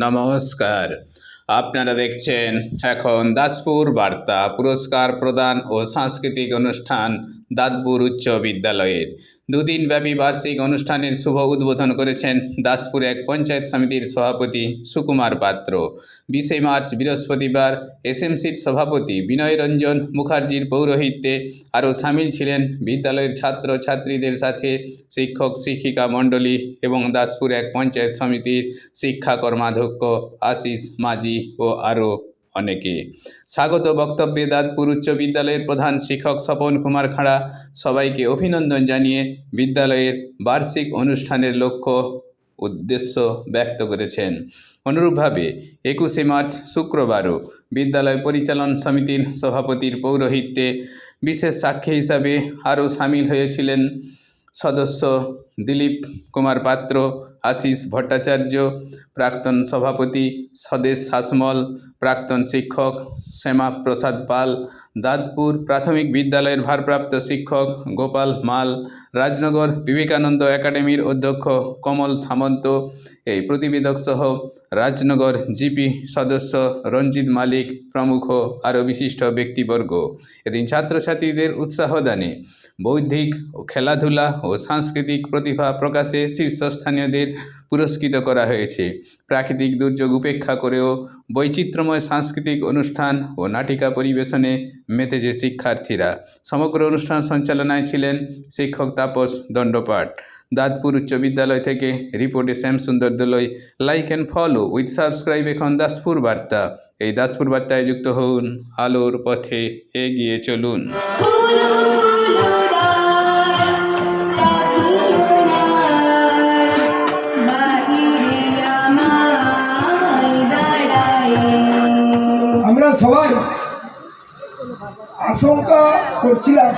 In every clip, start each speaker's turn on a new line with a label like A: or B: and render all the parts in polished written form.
A: নমস্কার, আপনারা দেখছেন এখন দাসপুর বার্তা পুরস্কার প্রদান ও সাংস্কৃতিক অনুষ্ঠান দাঁতপুর উচ্চ বিদ্যালয়ের দুদিনব্যাপী বার্ষিক অনুষ্ঠানের শুভ উদ্বোধন করেছেন দাসপুর এক পঞ্চায়েত সমিতির সভাপতি সুকুমার পাত্র। 20 মার্চ বৃহস্পতিবার এসএমসির সভাপতি বিনয় রঞ্জন মুখার্জির পৌরোহিত্যে আরও সামিল ছিলেন বিদ্যালয়ের ছাত্র ছাত্রীদের সাথে শিক্ষক শিক্ষিকা মণ্ডলী এবং দাসপুর এক পঞ্চায়েত সমিতির শিক্ষা কর্মাধ্যক্ষ আশিস মাঝি ও আরও অনেকে। স্বাগত বক্তব্যে দাঁতপুর উচ্চ বিদ্যালয়ের প্রধান শিক্ষক স্বপন কুমার খাঁড়া সবাইকে অভিনন্দন জানিয়ে বিদ্যালয়ের বার্ষিক অনুষ্ঠানের লক্ষ্য উদ্দেশ্য ব্যক্ত করেছেন। অনুরূপভাবে 21 মার্চ শুক্রবারও বিদ্যালয় পরিচালন সমিতির সভাপতির পৌরোহিত্যে বিশেষ সাক্ষী হিসাবে আরও সামিল হয়েছিলেন সদস্য দিলীপ কুমার পাত্র, আশিস ভট্টাচার্য, প্রাক্তন সভাপতি স্বদেশ শাসমল, প্রাক্তন শিক্ষক শ্যামা প্রসাদ পাল, দাঁতপুর প্রাথমিক বিদ্যালয়ের ভারপ্রাপ্ত শিক্ষক গোপাল মাল, রাজনগর বিবেকানন্দ একাডেমির অধ্যক্ষ কমল সামন্ত, এই প্রতিবেদক সহ রাজনগর জিপি সদস্য রঞ্জিত মালিক প্রমুখ আরও বিশিষ্ট ব্যক্তিবর্গ। এদিন ছাত্রছাত্রীদের উৎসাহদানে বৌদ্ধিক ও খেলাধুলা ও সাংস্কৃতিক প্রতিভা প্রকাশে শীর্ষস্থানীয়দের পুরস্কৃত করা হয়েছে। প্রাকৃতিক দুর্যোগ উপেক্ষা করেও বৈচিত্র্যময় সাংস্কৃতিক অনুষ্ঠান ও নাটিকা পরিবেশনে মেতেছে শিক্ষার্থীরা। সমগ্র অনুষ্ঠান সঞ্চালনায় ছিলেন শিক্ষক তাপস দণ্ডপাট। দাঁতপুর উচ্চ বিদ্যালয় থেকে রিপোর্টে Shyamsundar Dolai. Like and follow with subscribe এখন দাসপুর বার্তা। এই দাসপুর বার্তায় যুক্ত হন, আলোর পথে এগিয়ে চলুন।
B: আমরা সবাই আশঙ্কা করছিলাম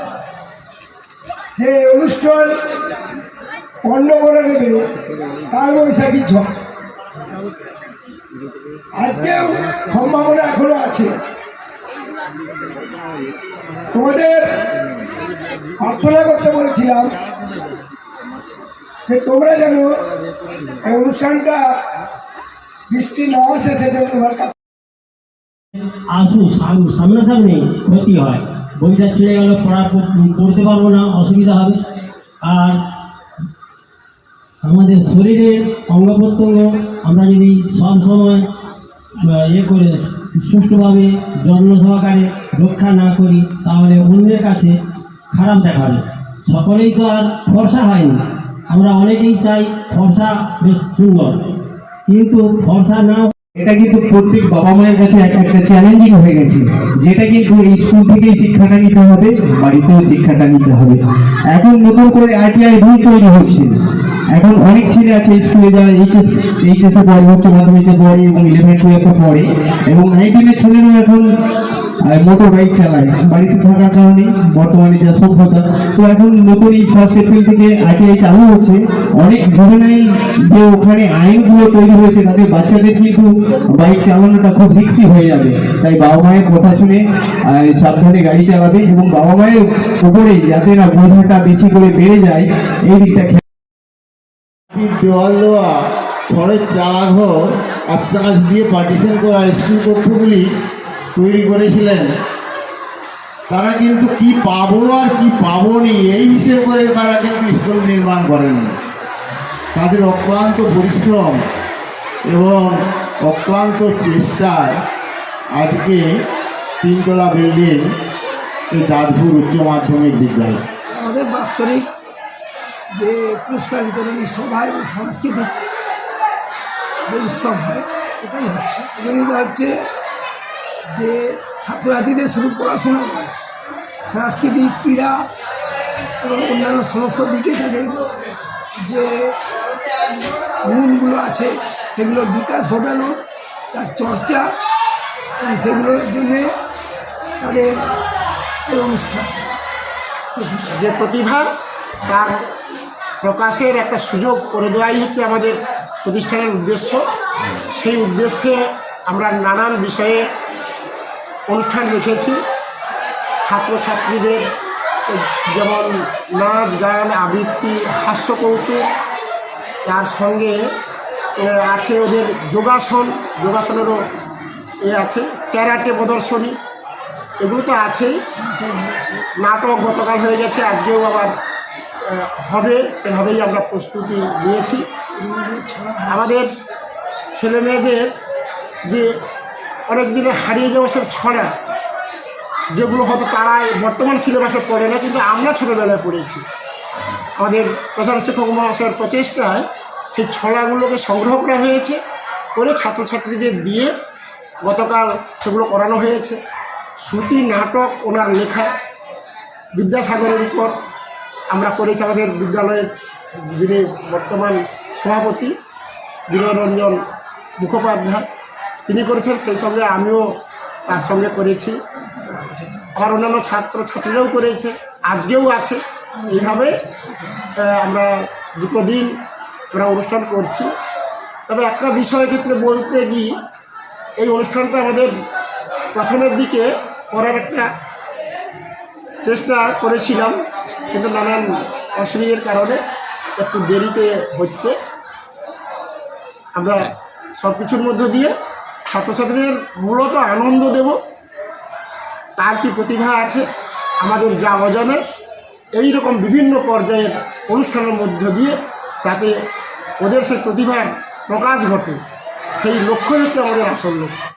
B: যে অনুষ্ঠান পণ্য করে দেবে কালবৈশাখী ঝড়। আজকেও সম্ভাবনা এখনো আছে। তোমাদের প্রার্থনা করতে বলেছিলাম যে তোমরা যেন এই অনুষ্ঠানটা বৃষ্টি না আসে, সেটা তোমার কাছে
C: আসুন সামনাসামনি ক্ষতি হয়, বইটা ছিঁড়ে গেল, পড়তে পারবো না, অসুবিধা হবে। আর আমাদের শরীরের অঙ্গ প্রত্যঙ্গ আমরা যদি সব সময় করে সুষ্ঠুভাবে যত্ন সহকারে রক্ষা না করি তাহলে অন্যের কাছে খারাপ দেখাবে। সকলেই তো আর ফর্সা হয়নি, আমরা অনেকেই চাই ফর্সা বেশ সুন্দর, কিন্তু ফর্সা না,
D: এটা কিন্তু প্রত্যেক বাবা মায়ের কাছে একটা চ্যালেঞ্জিং হয়ে গেছে, যেটা কিন্তু এই স্কুল থেকেই শিক্ষাটা নিতে হবে, বাড়িতেও শিক্ষাটা নিতে হবে। এখন নতুন করে আরটিআই রুল তৈরি হচ্ছে। এখন অনেক ছেলে আছে স্কুলে যারা এইচএসে পড়ে, উচ্চ মাধ্যমিকে পড়ে এবং 11-12 পড়ে, এবং 19-এর ছেলেরাও এখন মোটর বাইক চালায় বাড়িতে থাকার কারণে, বর্তমানে যা সভ্যতা। তো এখন নতুন এই 1 এপ্রিল থেকে আরটিআই চালু হচ্ছে। অনেক জুভেনাইল যে ওখানে আইনগুলো তৈরি হয়েছে, তাদের বাচ্চাদের কিন্তু বাইক চালানোটা খুব রিস্কি হয়ে যাবে। তাই বাবা মায়ের কথা শুনে সাবধানে গাড়ি চালাবে, এবং বাবা মায়ের উপরে যাতে না বোঝাটা বেশি করে বেড়ে যায় এই দিকটা।
E: দেওয়াল দেওয়া খড়ের চালাঘর আর চাষ দিয়ে পার্টিশন করা স্কুল কক্ষগুলি তৈরি করেছিলেন। তারা কিন্তু কি পাবো আর কি পাবো নি এই হিসেব করে তারা কিন্তু স্কুল নির্মাণ করেন। তাদের অক্লান্ত পরিশ্রম এবং অক্লান্ত চেষ্টায় আজকে 3তলা বিল্ডিং এই দাঁতপুর উচ্চ মাধ্যমিক বিদ্যালয়।
B: আমাদের বাৎসরিক যে পুরস্কার বিতরণী সভা এবং সাংস্কৃতিক যে উৎসব হয় সেটাই হচ্ছে। এজন্যই তো হচ্ছে যে ছাত্রছাত্রীদের শুধু পড়াশোনা নয়, সাংস্কৃতিক, ক্রীড়া এবং অন্যান্য সমস্ত দিকে তাদের যে গুণগুলো আছে সেগুলোর বিকাশ ঘটানো, তার চর্চা এবং সেগুলোর জন্যে তাদের এই অনুষ্ঠান।
F: যে প্রতিভা তার প্রকাশের একটা সুযোগ করে দেওয়াই হচ্ছে আমাদের প্রতিষ্ঠানের উদ্দেশ্য। সেই উদ্দেশ্যে আমরা নানান বিষয়ে অনুষ্ঠান রেখেছি। ছাত্রছাত্রীদের যেমন নাচ গান, আবৃত্তি, হাস্যকৌতুক তার সঙ্গে আছে ওদের যোগাসনেরও আছে, ক্যারাটে প্রদর্শনী, এগুলো তো আছেই। নাটক গতকাল হয়ে গেছে, আজকেও আবার হবে, সেভাবেই আমরা প্রস্তুতি নিয়েছি। আমাদের ছেলে মেয়েদের যে অনেক দিনে হারিয়ে যাওয়া সব ছড়া, যেগুলো হয়তো তারা বর্তমান সিলেবাসে পড়ে না, কিন্তু আমরা ছোটোবেলায় পড়েছি। আমাদের প্রধান শিক্ষক মহাশয়ের প্রচেষ্টায় সেই ছড়াগুলোকে সংগ্রহ করা হয়েছে, করে ছাত্রছাত্রীদের দিয়ে গতকাল সেগুলো করানো হয়েছে। শ্রুতি নাটক ওনার লেখা বিদ্যাসাগরের উপর আমরা করেছি। আমাদের বিদ্যালয়ের যিনি বর্তমান সভাপতি বিনয় রঞ্জন মুখোপাধ্যায়, তিনি করেছেন, সেই সঙ্গে আমিও তার সঙ্গে করেছি। আর অন্যান্য ছাত্রছাত্রীরাও করেছে, আজকেও আছে। এইভাবে আমরা দুটো দিন আমরা অনুষ্ঠান করছি। তবে একটা বিষয়ের ক্ষেত্রে বলতে গিয়ে এই অনুষ্ঠানটা আমাদের প্রথমের দিকে করার একটা চেষ্টা করেছিলাম, কিন্তু নানান অসুবিধার কারণে একটু দেরিতে হচ্ছে। আমরা সব কিছুর মধ্য দিয়ে ছাত্রছাত্রীদের মূলত আনন্দ দেব, তার কী প্রতিভা আছে আমাদের যা অজানা, এই রকম বিভিন্ন পর্যায়ের অনুষ্ঠানের মধ্য দিয়ে যাতে ওদের সেই প্রতিভার প্রকাশ ঘটে, সেই লক্ষ্যই হচ্ছে আমাদের আসল লক্ষ্য।